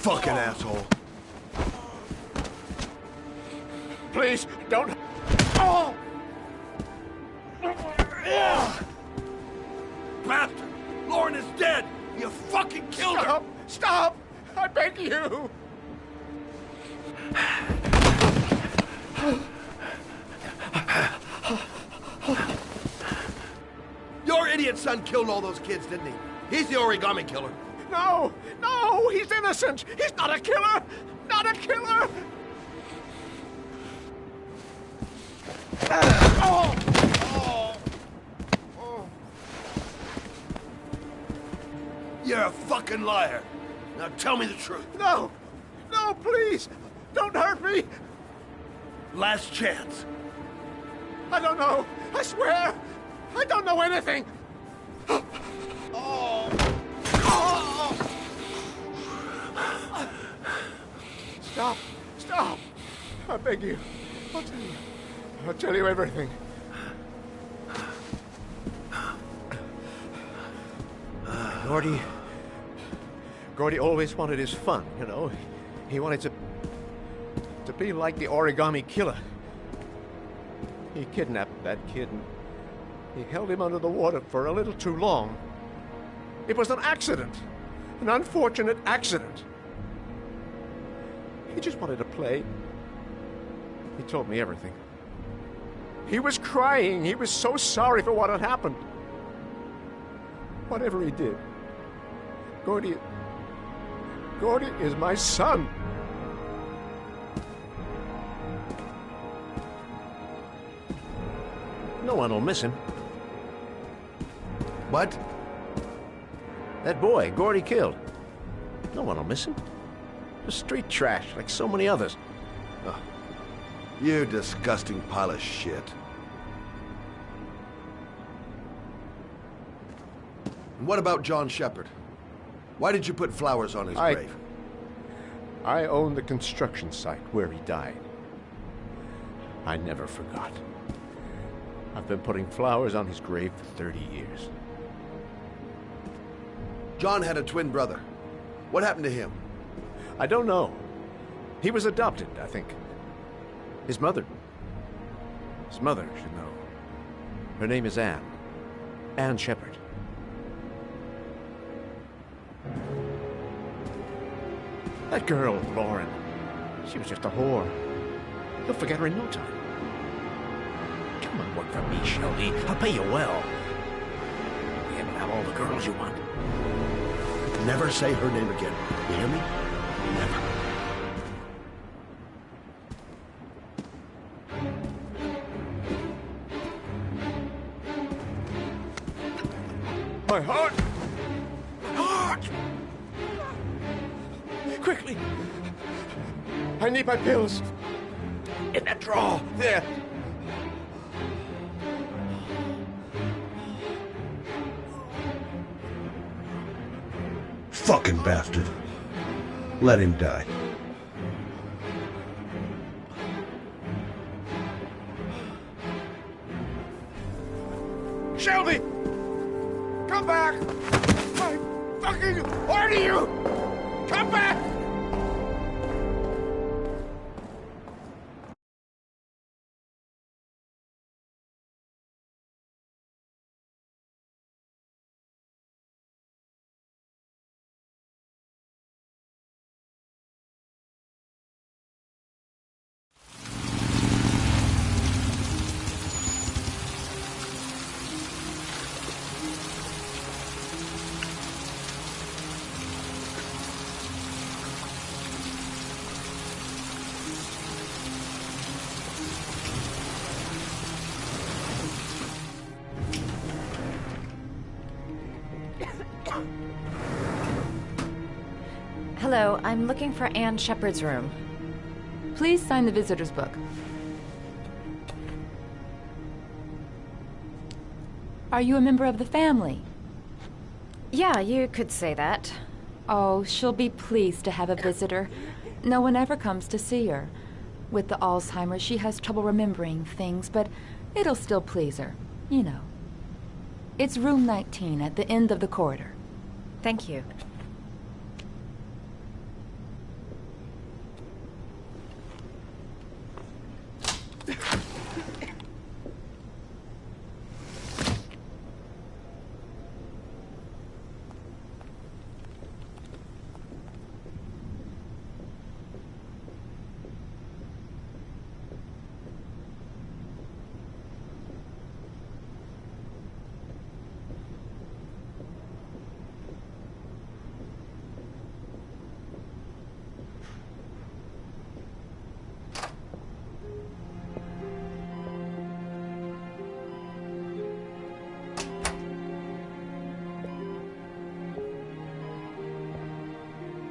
Fucking asshole. Please, don't... Oh! Bastard! Lauren is dead! You fucking killed her! Stop! I beg you! Your idiot son killed all those kids, didn't he? He's the origami killer. No! No! He's innocent! He's not a killer! Not a killer! Oh! Oh! Oh! You're a fucking liar. Now tell me the truth. No! No, please! Don't hurt me! Last chance. I don't know. I swear! I don't know anything! Oh! Oh! Stop! Stop! I beg you. I'll tell you. I'll tell you everything. Gordy always wanted his fun, you know. He wanted to be like the origami killer. He kidnapped that kid and he held him under the water for a little too long. It was an accident. An unfortunate accident. He just wanted to play. He told me everything. He was crying. He was so sorry for what had happened. Whatever he did, Gordy is my son. No one will miss him. What? That boy, Gordy killed. No one will miss him. was street trash, like so many others. You disgusting pile of shit. And what about John Shepard? Why did you put flowers on his grave? I own the construction site where he died. I never forgot. I've been putting flowers on his grave for 30 years. John had a twin brother. What happened to him? I don't know. He was adopted, I think. His mother should know. Her name is Anne. Anne Shepard. That girl, Lauren, she was just a whore. You'll forget her in no time. Come and work for me, Shelby. I'll pay you well. You can have all the girls you want. Never say her name again. You hear me? Never. My heart! My heart! Quickly! I need my pills. In that drawer, there. Fucking bastard. Let him die. Shelby! Come back! I fucking order you! Come back! Hello, I'm looking for Anne Shepard's room. Please sign the visitor's book. Are you a member of the family? Yeah, you could say that. Oh, she'll be pleased to have a visitor. No one ever comes to see her. With the Alzheimer's, she has trouble remembering things, but it'll still please her, you know. It's room 19 at the end of the corridor. Thank you.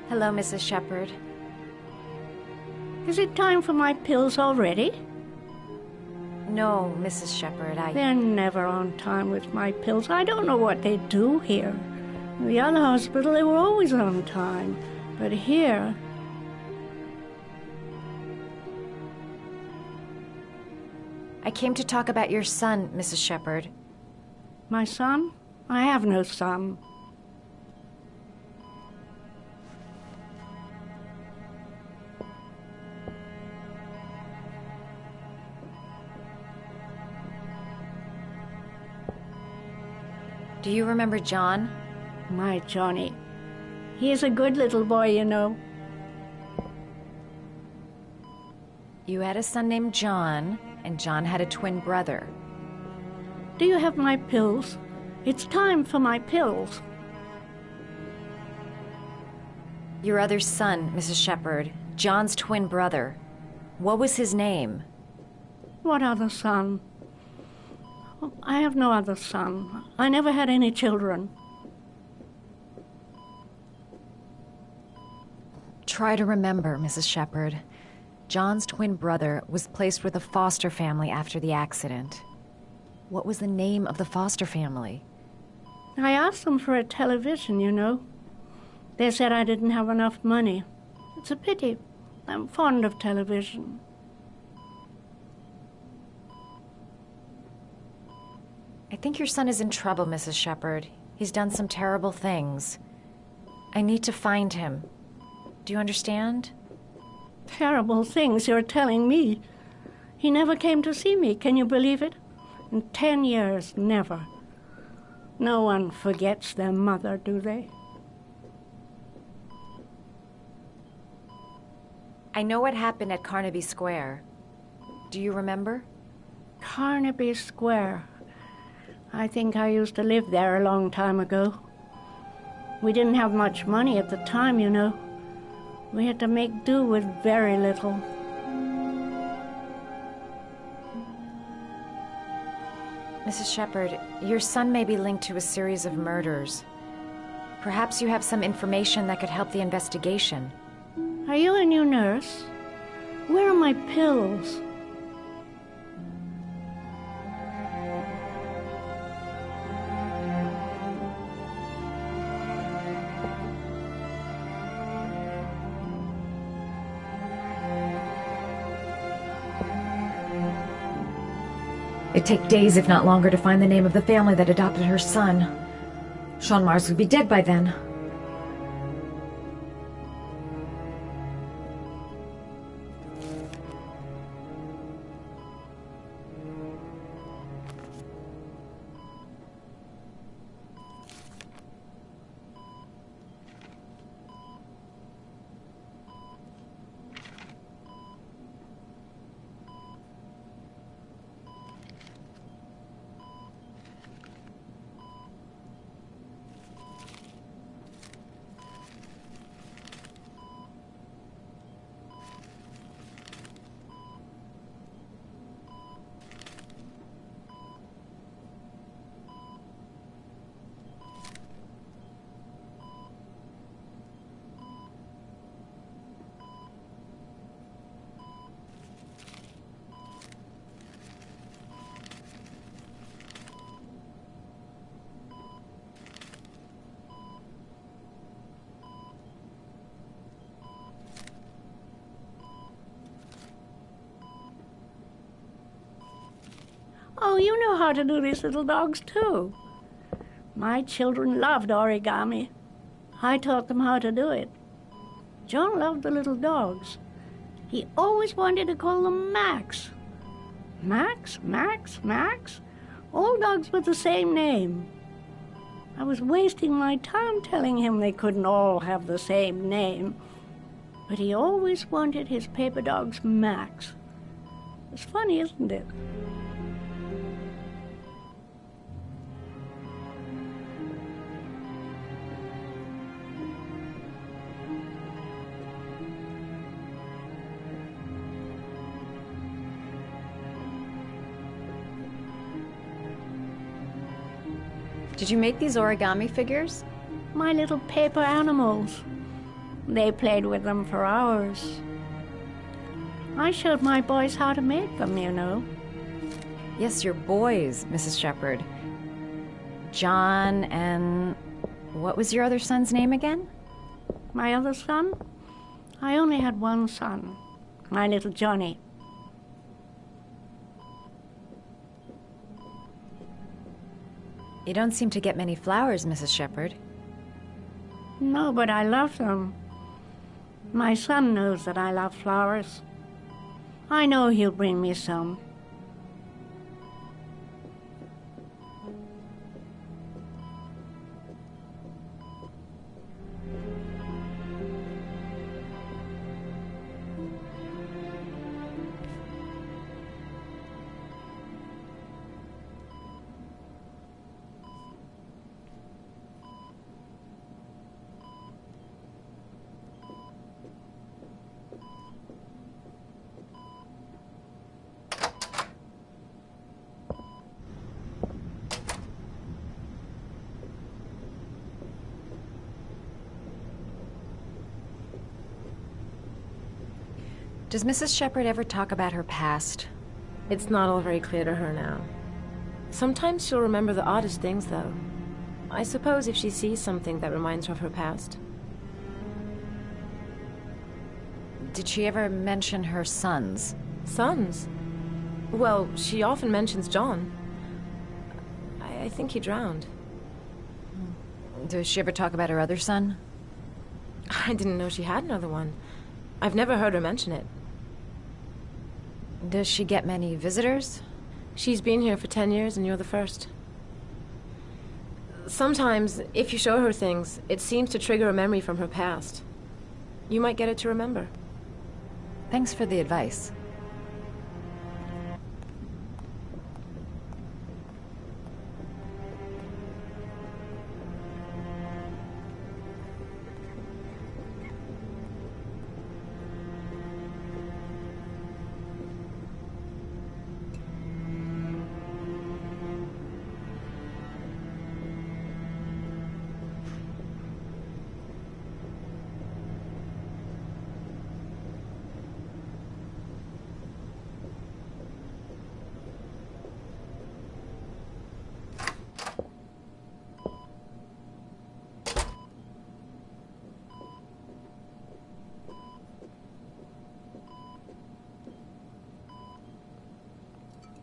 Hello, Mrs. Shepard. Is it time for my pills already? No, Mrs. Shepard, They're never on time with my pills. I don't know what they do here. In the other hospital, they were always on time. But here... I came to talk about your son, Mrs. Shepard. My son? I have no son. Do you remember John? My Johnny. He is a good little boy, you know. You had a son named John, and John had a twin brother. Do you have my pills? It's time for my pills. Your other son, Mrs. Shepard, John's twin brother. What was his name? What other son? Oh, I have no other son. I never had any Try to remember, Mrs. Shepherd. John's twin brother was placed with a foster family after the accident. What was the name of the foster family? I asked them for a television, you know. They said I didn't have enough money. It's a pity. I'm fond of television. I think your son is in trouble, Mrs. Shepherd. He's done some terrible things. I need to find him. Do you understand? Terrible things you're telling me. He never came to see me, can you believe it? In 10 years, never. No one forgets their mother, do they? I know what happened at Carnaby Square. Do you remember? Carnaby Square. I think I used to live there a long time ago. We didn't have much money at the time, you know. We had to make do with very little. Mrs. Shepherd, your son may be linked to a series of murders. Perhaps you have some information that could help the investigation. Are you a new nurse? Where are my pills? It'd take days, if not longer, to find the name of the family that adopted her son. Sean Mars would be dead by then. Oh, you know how to do these little dogs, too. My children loved origami. I taught them how to do it. John loved the little dogs. He always wanted to call them Max. Max, Max, Max? All dogs with the same name. I was wasting my time telling him they couldn't all have the same name. But he always wanted his paper dogs Max. It's funny, isn't it? Did you make these origami figures? My little paper animals. They played with them for hours. I showed my boys how to make them, you know. Yes, your boys, Mrs. Shepherd. John and... what was your other son's name again? My other son? I only had one son, my little Johnny. You don't seem to get many flowers, Mrs. Shepherd. No, but I love them. My son knows that I love flowers. I know he'll bring me some. Does Mrs. Shepherd ever talk about her past? It's not all very clear to her now. Sometimes she'll remember the oddest things, though. I suppose if she sees something that reminds her of her past. Did she ever mention her sons? Sons? Well, she often mentions John. I think he drowned. Does she ever talk about her other son? I didn't know she had another one. I've never heard her mention it. Does she get many visitors? She's been here for 10 years and you're the first. Sometimes, if you show her things, it seems to trigger a memory from her past. You might get it to remember. Thanks for the advice.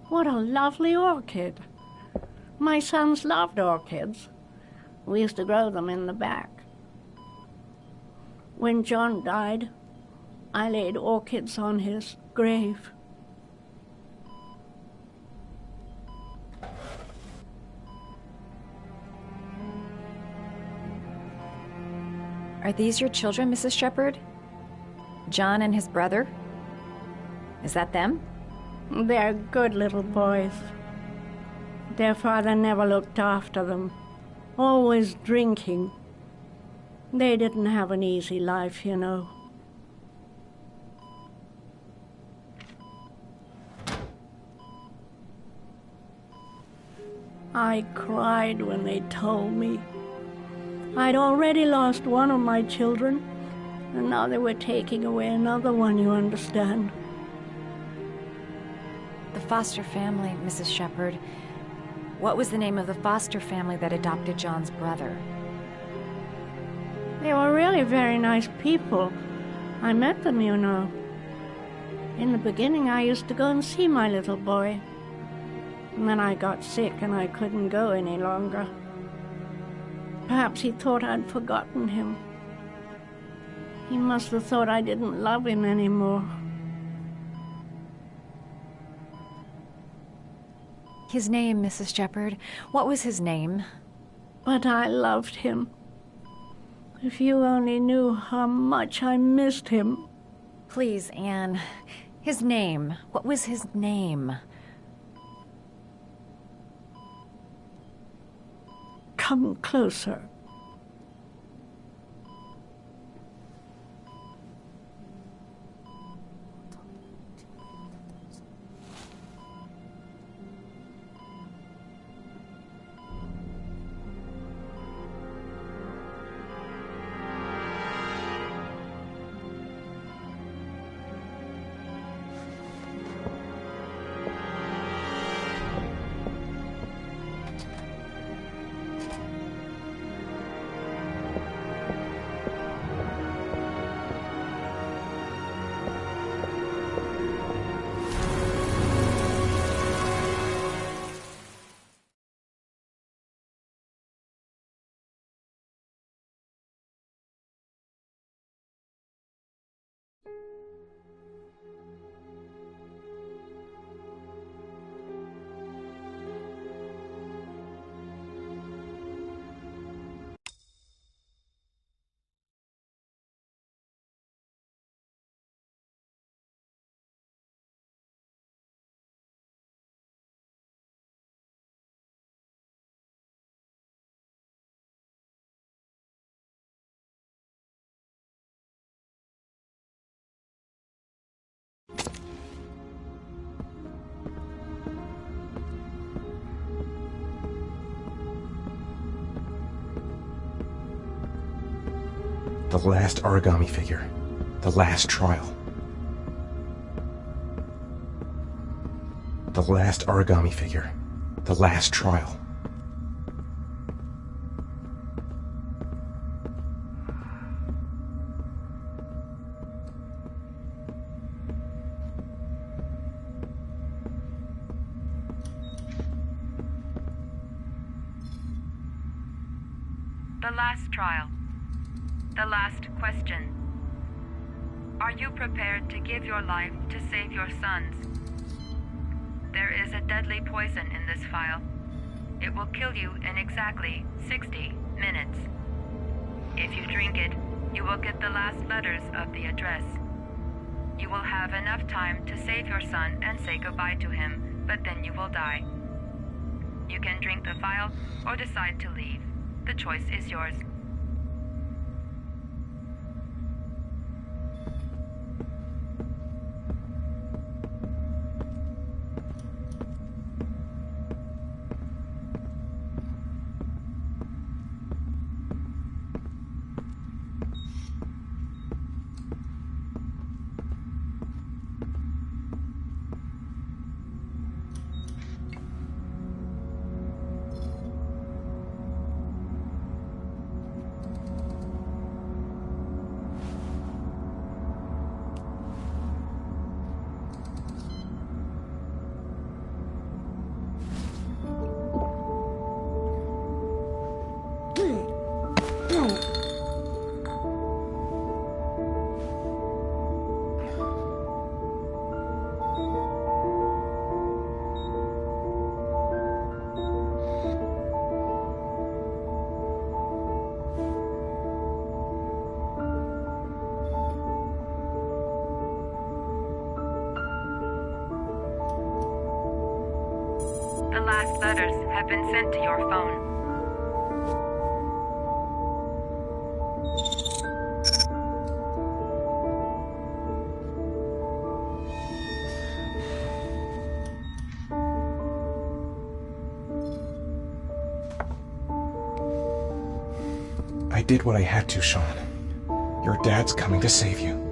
What a lovely orchid. My sons loved orchids. We used to grow them in the back. When John died, I laid orchids on his grave. Are these your children, Mrs. Shepherd? John and his brother? Is that them? They're good little boys. Their father never looked after them, always drinking. They didn't have an easy life, you know. I cried when they told me. I'd already lost one of my children, and now they were taking away another one, you understand. The foster family, Mrs. Shepherd. What was the name of the foster family that adopted John's brother? They were really very nice people. I met them, you know. In the beginning, I used to go and see my little boy. And then I got sick and I couldn't go any longer. Perhaps he thought I'd forgotten him. He must have thought I didn't love him anymore. His name, Mrs. Shepherd. What was his name? But I loved him. If you only knew how much I missed him. Please, Anne. His name. What was his name? Come closer. The last origami figure. The last trial. The last origami figure. The last trial. The last trial. The last question. Are you prepared to give your life to save your sons? There is a deadly poison in this vial. It will kill you in exactly 60 minutes. If you drink it, you will get the last letters of the address. You will have enough time to save your son and say goodbye to him, but then you will die. You can drink the vial or decide to leave. The choice is yours. The last letters have been sent to your phone. I did what I had to, Sean. Your dad's coming to save you.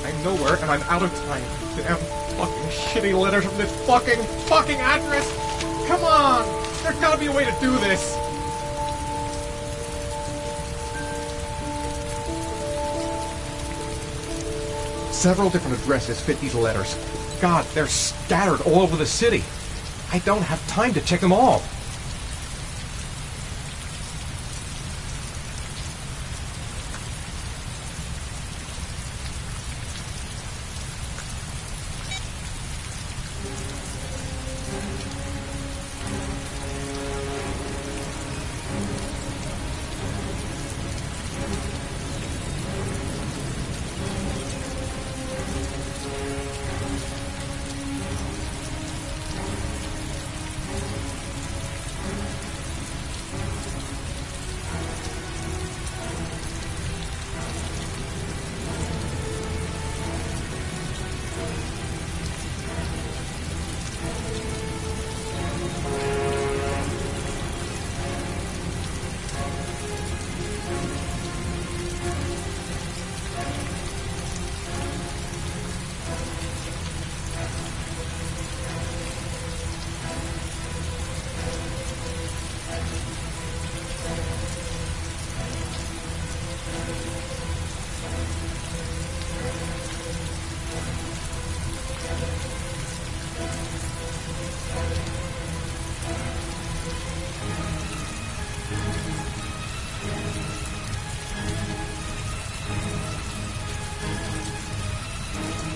I'm nowhere, and I'm out of time. Damn fucking shitty letters from this fucking address! Come on! There's gotta be a way to do this! Several different addresses fit these letters. God, they're scattered all over the city. I don't have time to check them all.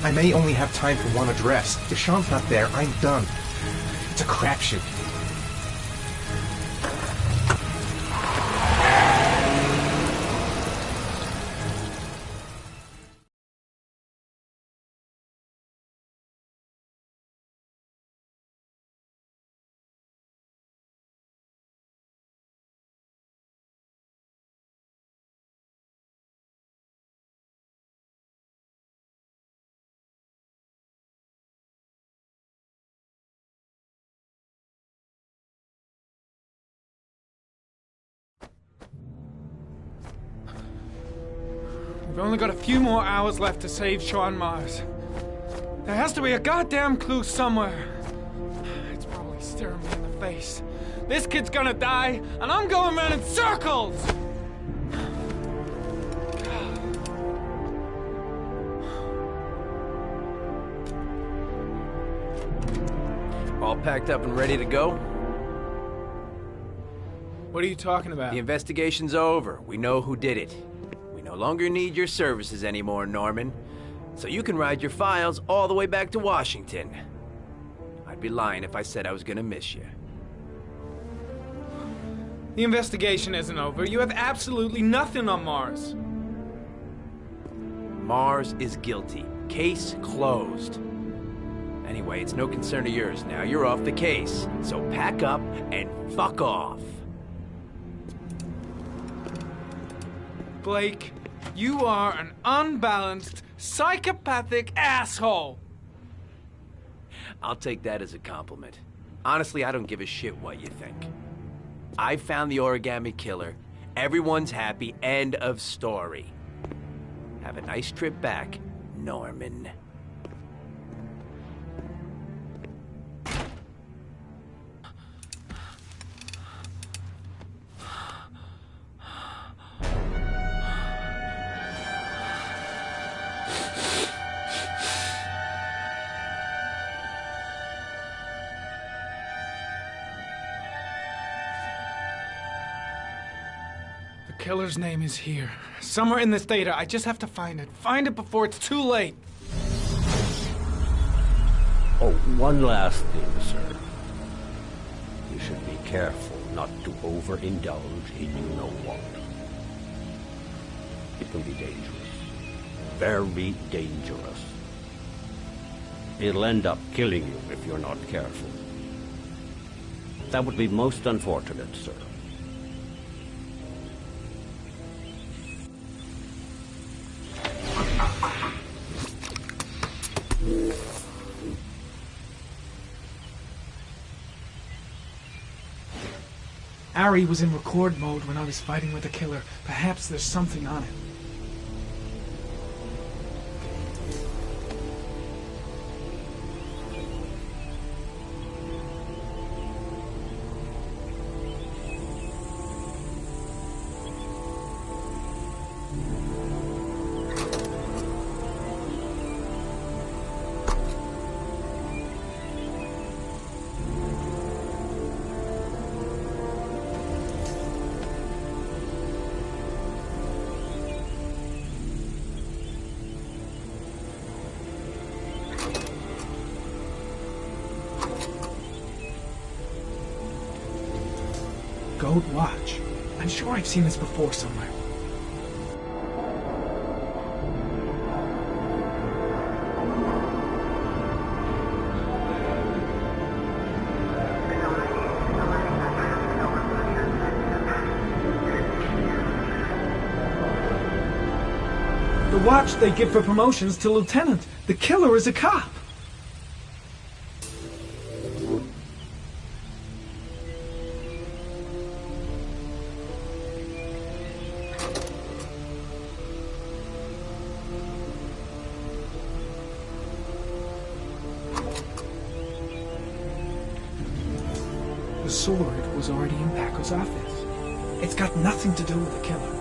I may only have time for one address. If Sean's not there, I'm done. It's a crapshoot. We've only got a few more hours left to save Sean Mars. There has to be a goddamn clue somewhere. It's probably staring me in the face. This kid's gonna die, and I'm going around in circles! All packed up and ready to go? What are you talking about? The investigation's over. We know who did it. We no longer need your services anymore, Norman. So you can ride your files all the way back to Washington. I'd be lying if I said I was gonna miss you. The investigation isn't over. You have absolutely nothing on Mars. Mars is guilty. Case closed. Anyway, it's no concern of yours now. You're off the case. So pack up and fuck off. Blake, you are an unbalanced, psychopathic asshole. I'll take that as a compliment. Honestly, I don't give a shit what you think. I found the origami killer. Everyone's happy. End of story. Have a nice trip back, Norman. The killer's name is here. Somewhere in this data. I just have to find it. Find it before it's too late. Oh, one last thing, sir. You should be careful not to overindulge in you-know-what. It can be dangerous. Very dangerous. It'll end up killing you if you're not careful. That would be most unfortunate, sir. Ari was in record mode when I was fighting with the killer. Perhaps there's something on it. Gold watch. I'm sure I've seen this before somewhere. The watch they give for promotions to lieutenant. The killer is a cop. The sword was already in Paco's office. It's got nothing to do with the killer.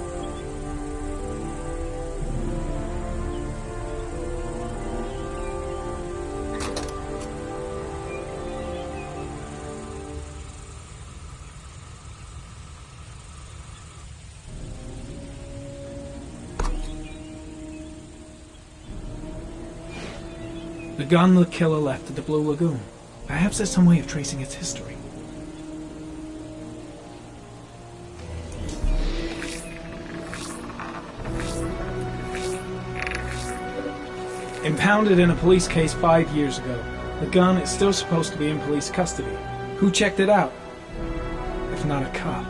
The gun the killer left at the Blue Lagoon. Perhaps there's some way of tracing its history. Impounded in a police case 5 years ago. The gun is still supposed to be in police custody. Who checked it out? If not a cop.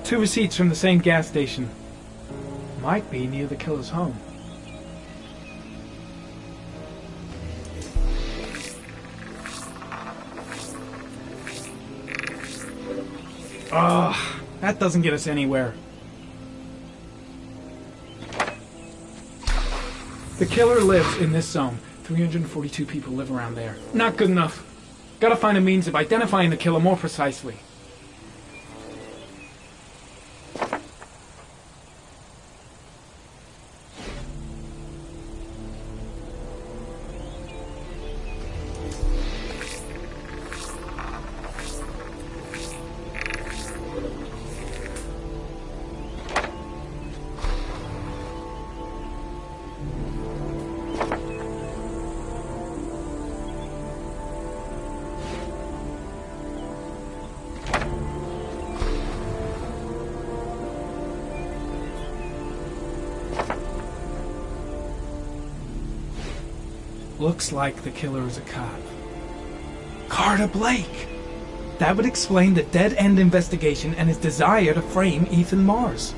Two receipts from the same gas station. Might be near the killer's home. Ugh, that doesn't get us anywhere. The killer lives in this zone. 342 people live around there. Not good enough. Gotta find a means of identifying the killer more precisely. Looks like the killer is a cop. Carter Blake! That would explain the dead-end investigation and his desire to frame Ethan Mars.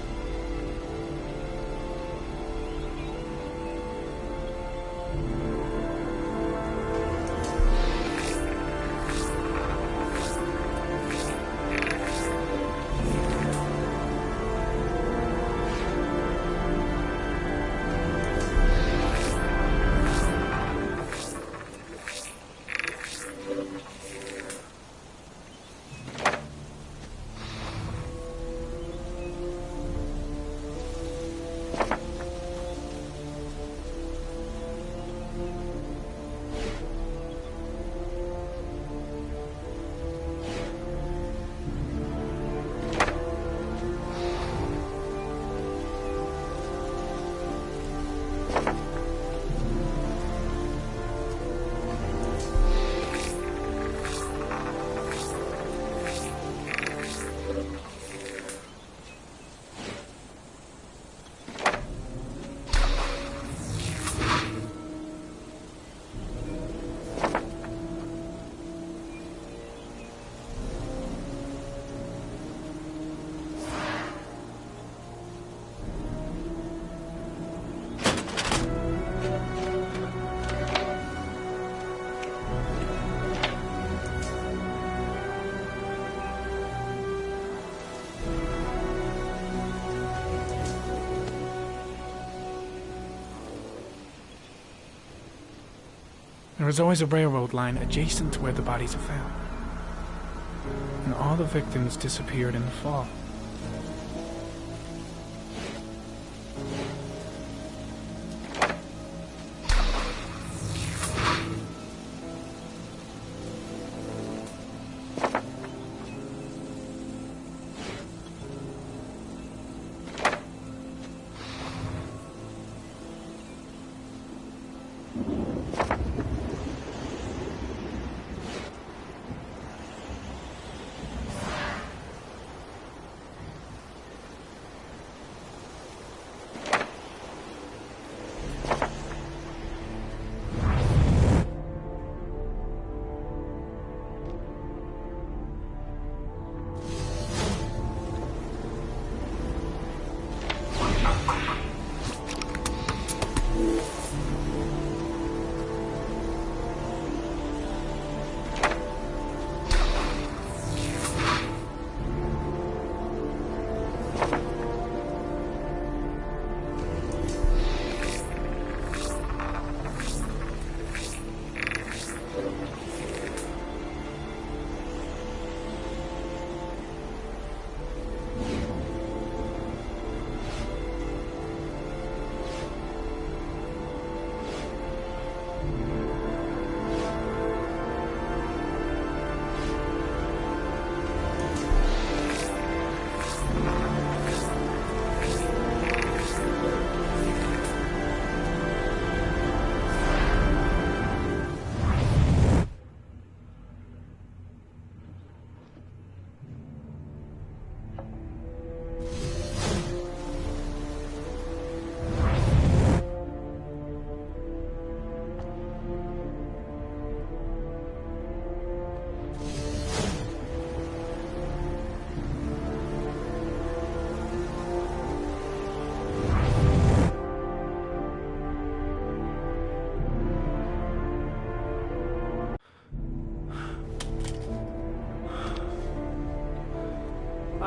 There is always a railroad line adjacent to where the bodies are found. And all the victims disappeared in the fall.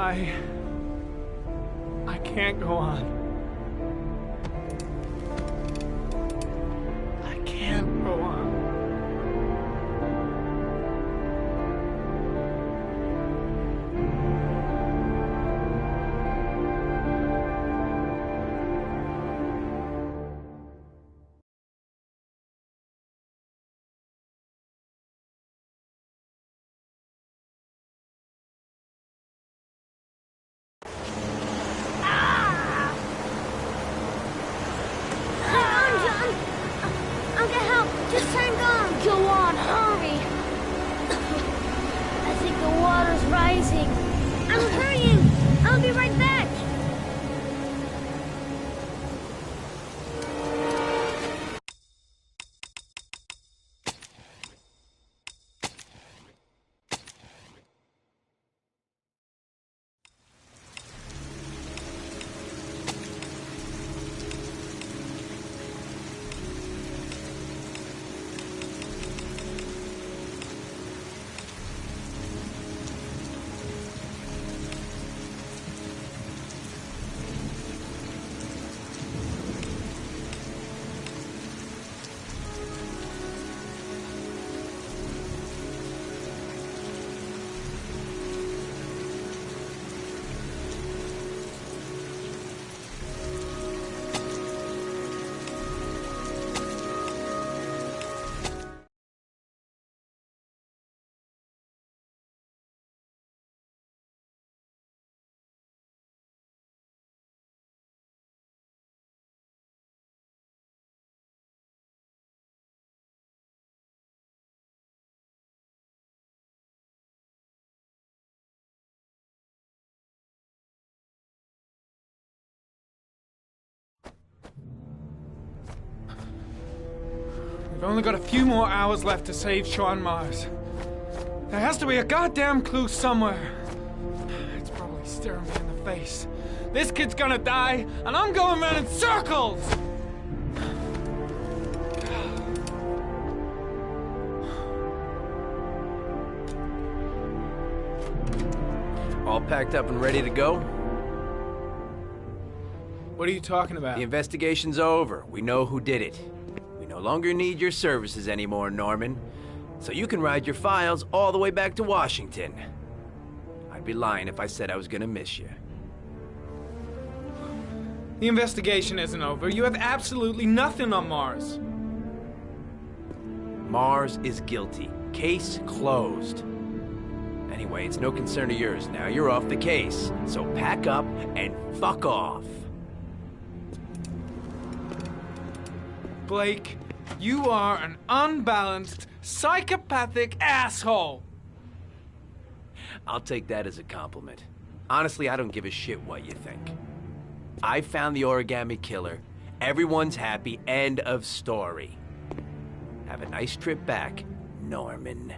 I can't go on. I can't go on. Just hang on. Go on, hurry. I think the water's rising. I'm hurrying. I'll be right back. We've only got a few more hours left to save Sean Mars. There has to be a goddamn clue somewhere. It's probably staring me in the face. This kid's gonna die, and I'm going around in circles! All packed up and ready to go? What are you talking about? The investigation's over. We know who did it. We no longer need your services anymore, Norman. So you can ride your files all the way back to Washington. I'd be lying if I said I was gonna miss you. The investigation isn't over. You have absolutely nothing on Mars. Mars is guilty. Case closed. Anyway, it's no concern of yours now. You're off the case. So pack up and fuck off. Blake, you are an unbalanced, psychopathic asshole. I'll take that as a compliment. Honestly, I don't give a shit what you think. I found the origami killer. Everyone's happy. End of story. Have a nice trip back, Norman.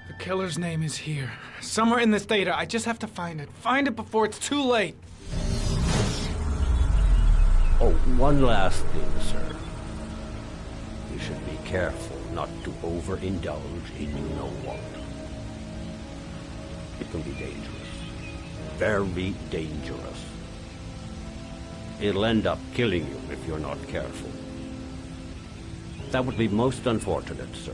The killer's name is here. Somewhere in this data. I just have to find it. Find it before it's too late. Oh, one last thing, sir. You should be careful not to overindulge in you-know-what. It can be dangerous. Very dangerous. It'll end up killing you if you're not careful. That would be most unfortunate, sir.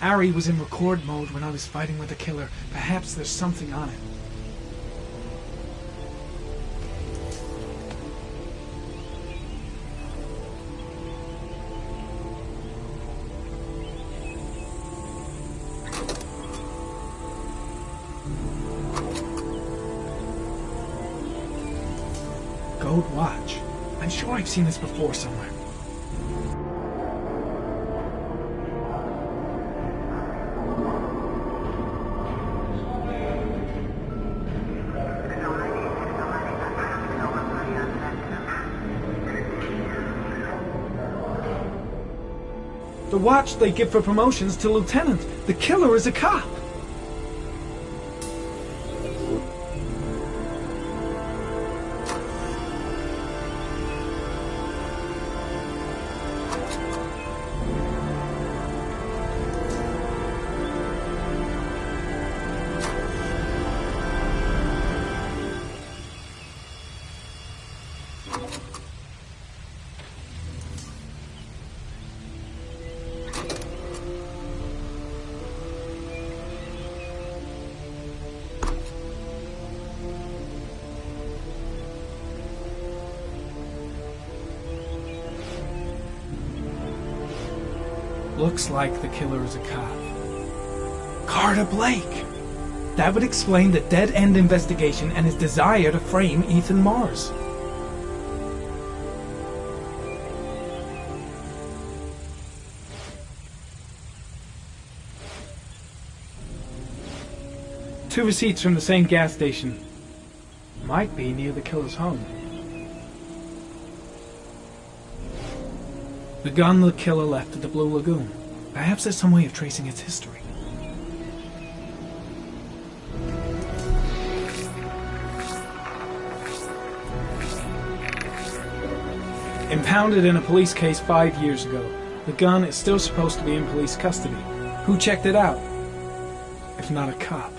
Ari was in record mode when I was fighting with the killer. Perhaps there's something on it. Gold watch. I'm sure I've seen this before somewhere. The watch they give for promotions to lieutenant. The killer is a cop. Looks like the killer is a cop. Carter Blake! That would explain the dead-end investigation and his desire to frame Ethan Mars. Two receipts from the same gas station. Might be near the killer's home. The gun the killer left at the Blue Lagoon. Perhaps there's some way of tracing its history. Impounded in a police case 5 years ago, the gun is still supposed to be in police custody. Who checked it out? If not a cop.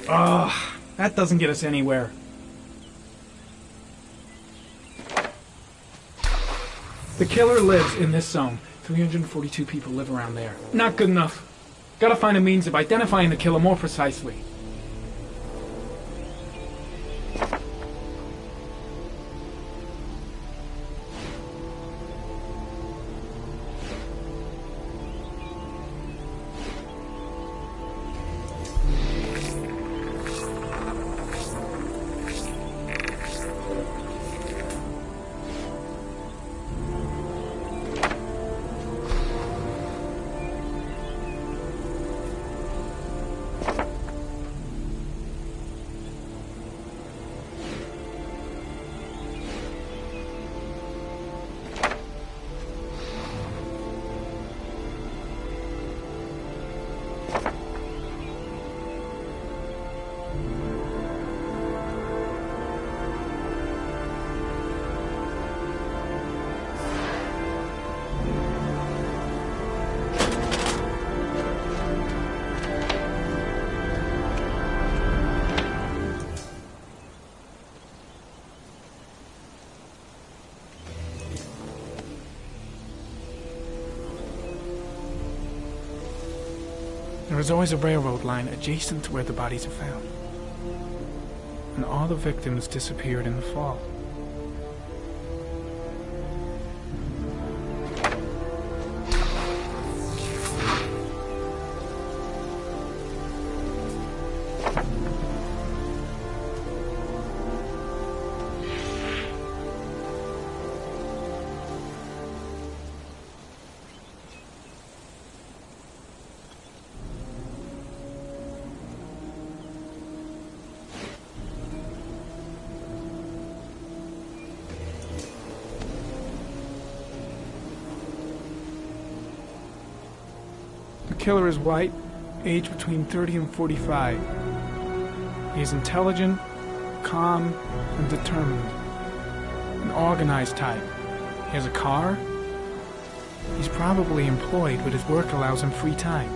Ugh, that doesn't get us anywhere. The killer lives in this zone. 342 people live around there. Not good enough. Gotta find a means of identifying the killer more precisely. There is always a railroad line adjacent to where the bodies are found. And all the victims disappeared in the fall. The killer is white, aged between 30 and 45. He is intelligent, calm, and determined. An organized type. He has a car. He's probably employed, but his work allows him free time.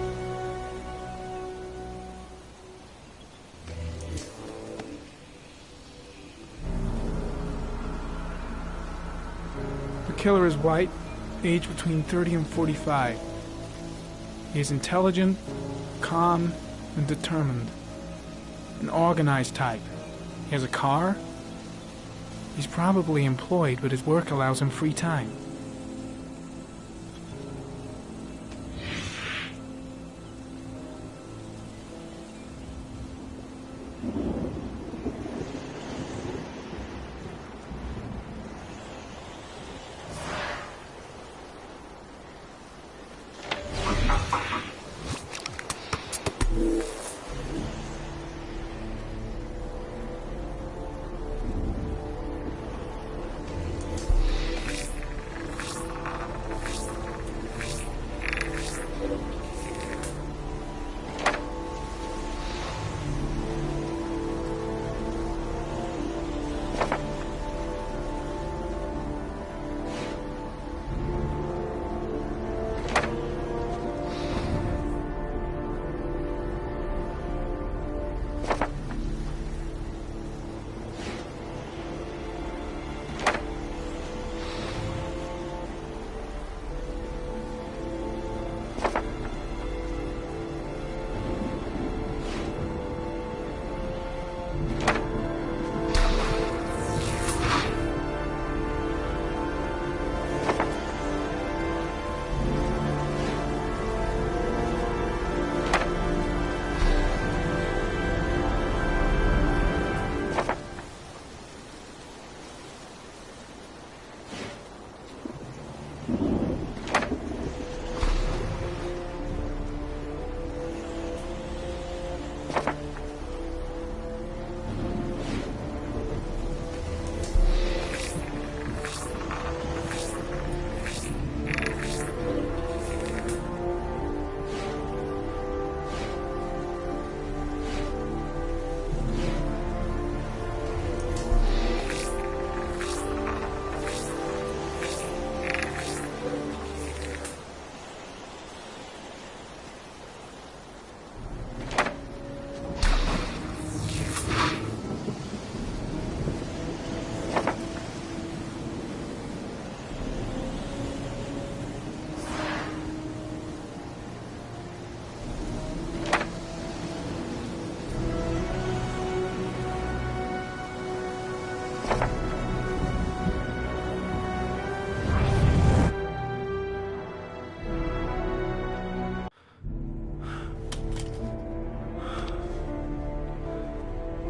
The killer is white, aged between 30 and 45. He is intelligent, calm, and determined. An organized type. He has a car. He's probably employed, but his work allows him free time.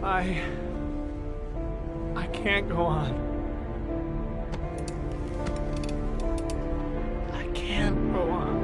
I can't go on. I can't go on.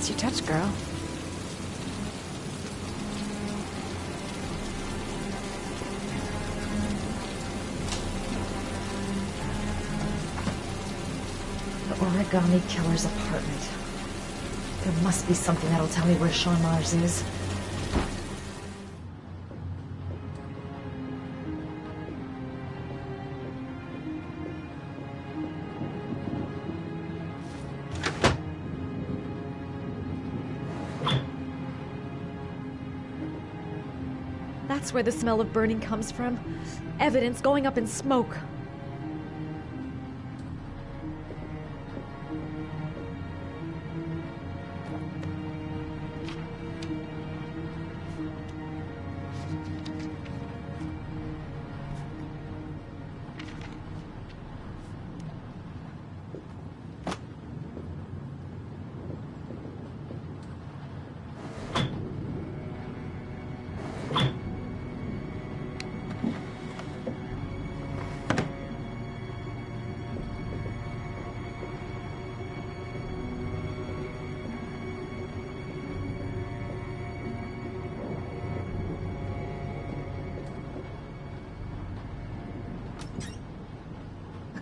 else you touch, girl. Origami Killer's apartment. There must be something that'll tell me where Sean Mars is. That's where the smell of burning comes from. Evidence going up in smoke.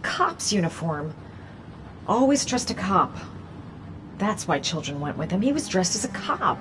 Cop's uniform. Always trust a cop. That's why children went with him. He was dressed as a cop.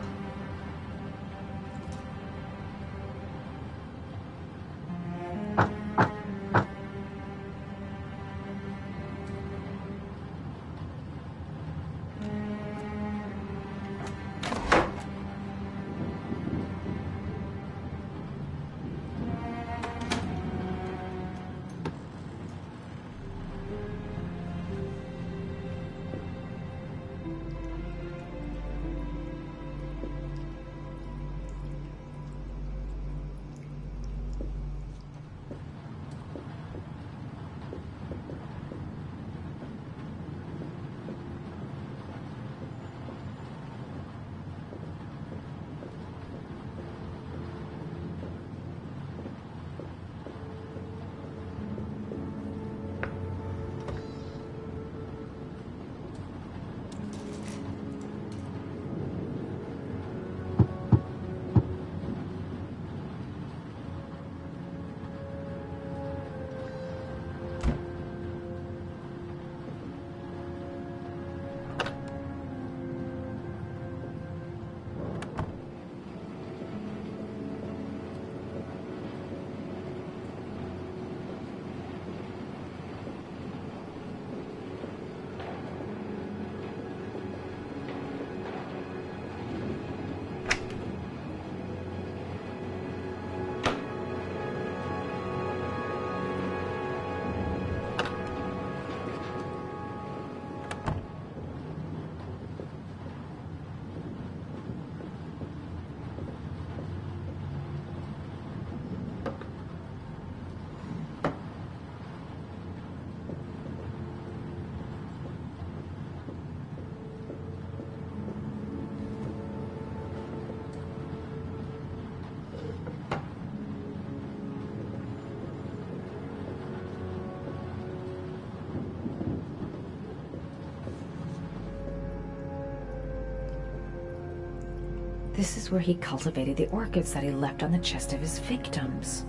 This is where he cultivated the orchids that he left on the chest of his victims.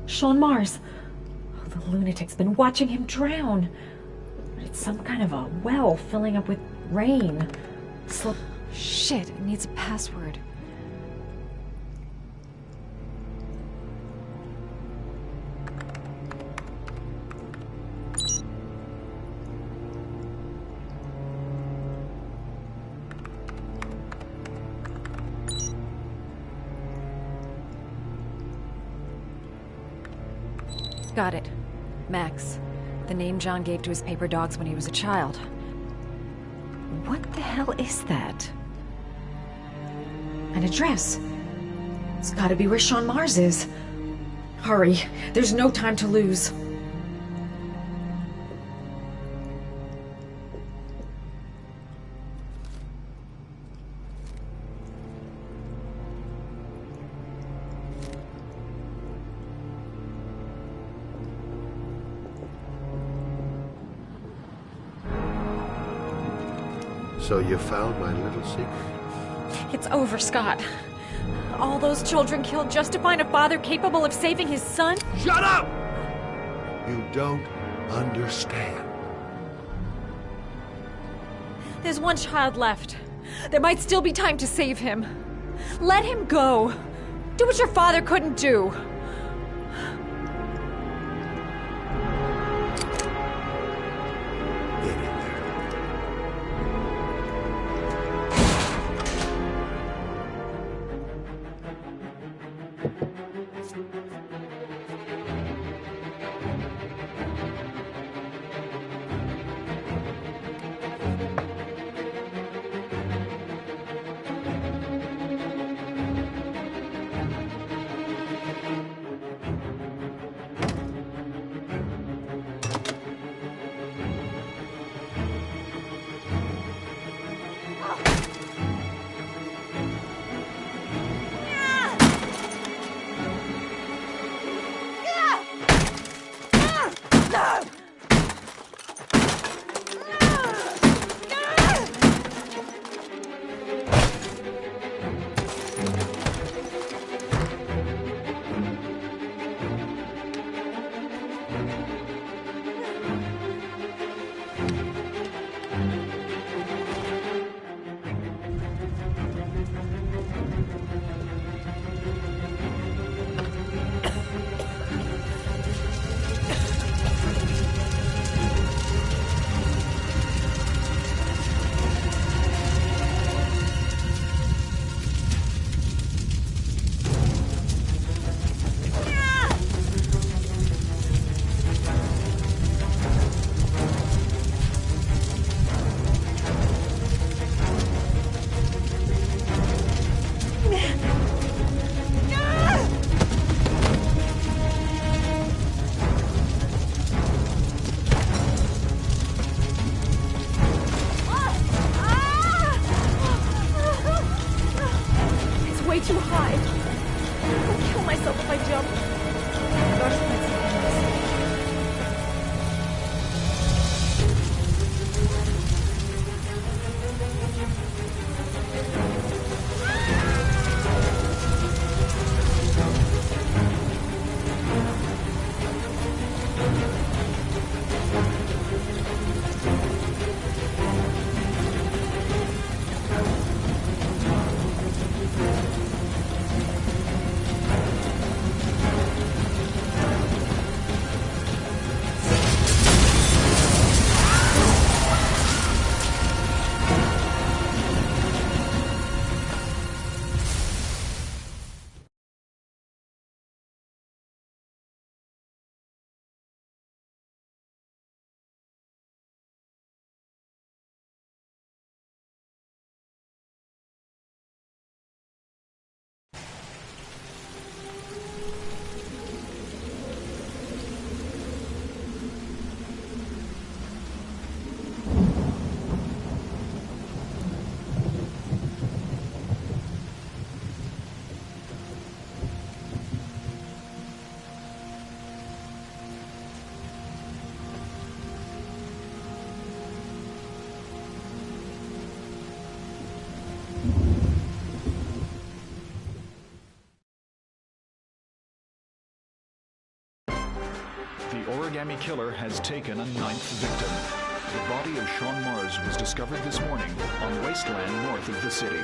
Sean Mars! Oh, the lunatic's been watching him drown. It's some kind of a well filling up with rain. Shit, it needs a password. Got it. Max. The name John gave to his paper dogs when he was a child. What the hell is that? An address. It's gotta be where Sean Mars is. Hurry. There's no time to lose. So you found my little secret? It's over, Scott. All those children killed just to find a father capable of saving his son? Shut up! You don't understand. There's one child left. There might still be time to save him. Let him go. Do what your father couldn't do. Get in there. Way too high. I'll kill myself if I jump. Gotta find something else. The origami killer has taken a 9th victim. The body of Sean Mars was discovered this morning on wasteland north of the city.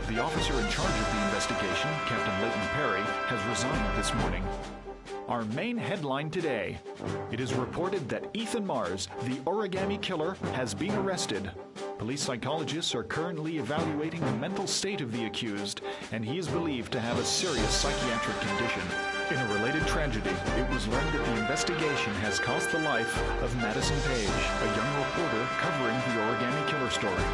The officer in charge of the investigation, Captain Leighton Perry, has resigned this morning. Our main headline today: it is reported that Ethan Mars, the origami killer, has been arrested. Police psychologists are currently evaluating the mental state of the accused, and he is believed to have a serious psychiatric condition. In a related tragedy, it was learned that the investigation has cost the life of Madison Page, a young reporter covering the origami killer story.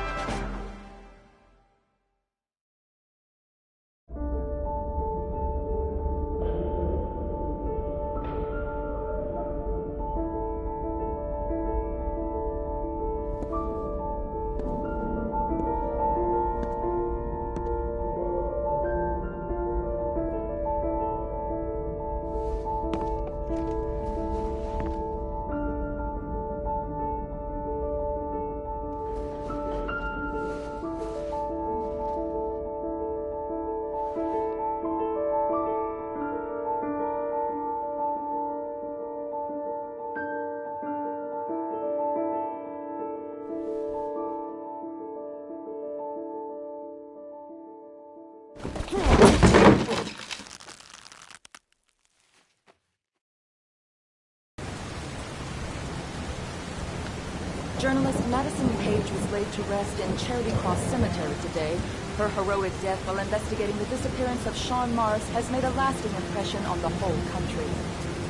Journalist Madison Page was laid to rest in Charity Cross Cemetery today. Her heroic death while investigating the disappearance of Sean Mars has made a lasting impression on the whole country.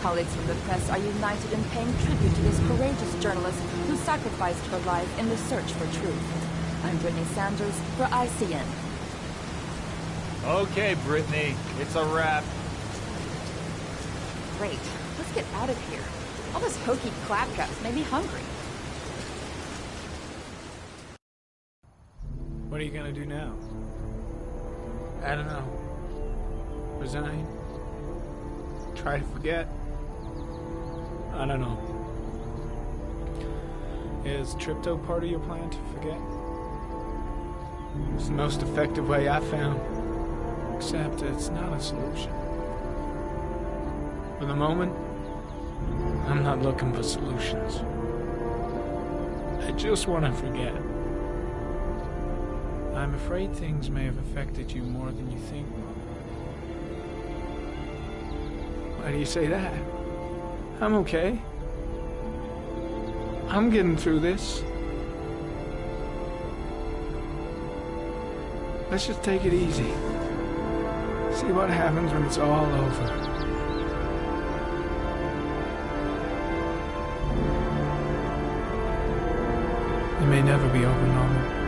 Colleagues from the press are united in paying tribute to this courageous journalist who sacrificed her life in the search for truth. I'm Brittany Sanders for ICN. Okay, Brittany, it's a wrap. Great. Let's get out of here. All this hokey claptrap's made me hungry. What are you gonna do now? I don't know. Resign? Try to forget? I don't know. Is Tripto part of your plan to forget? It's the most effective way I found. Except it's not a solution. For the moment, I'm not looking for solutions. I just want to forget. I'm afraid things may have affected you more than you think. Why do you say that? I'm okay. I'm getting through this. Let's just take it easy. See what happens when it's all over. It may never be over, Norman.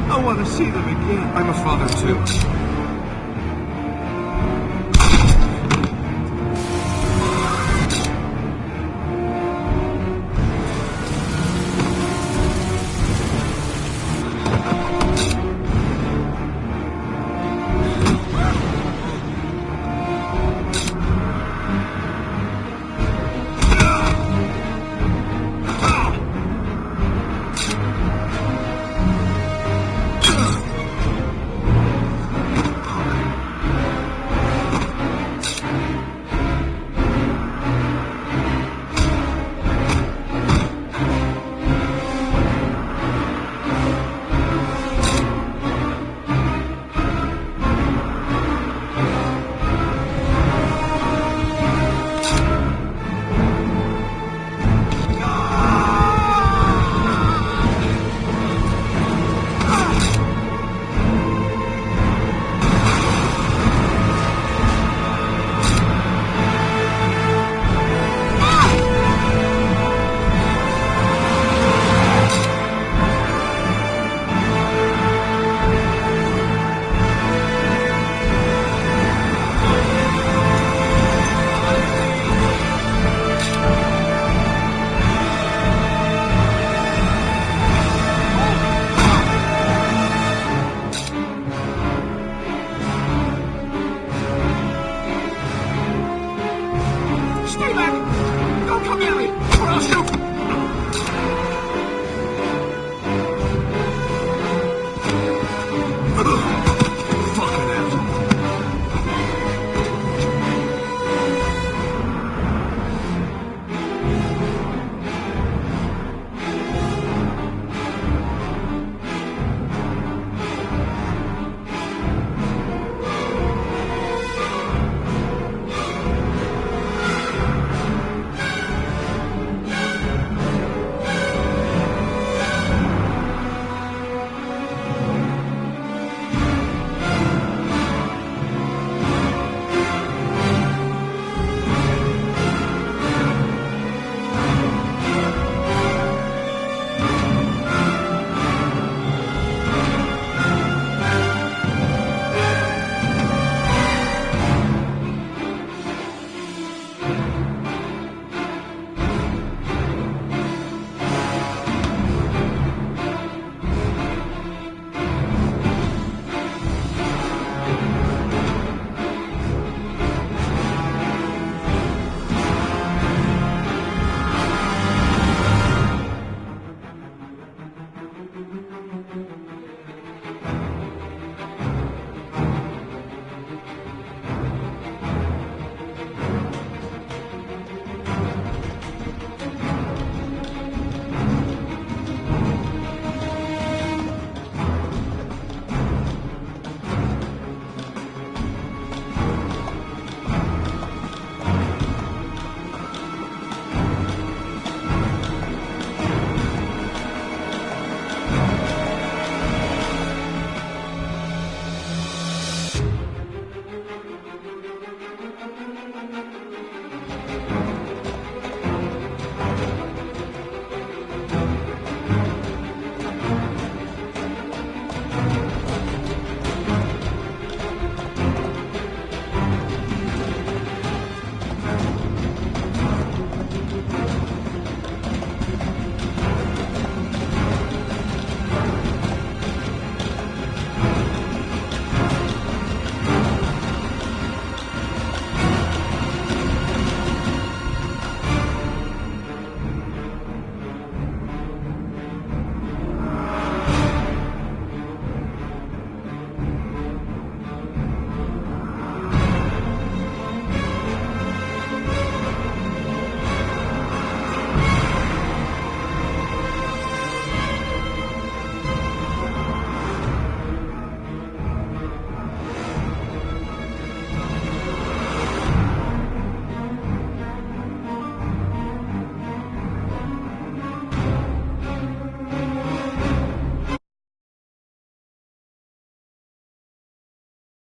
I want to see them again. I'm a father too. Stay back! Don't come near me, or I'll shoot!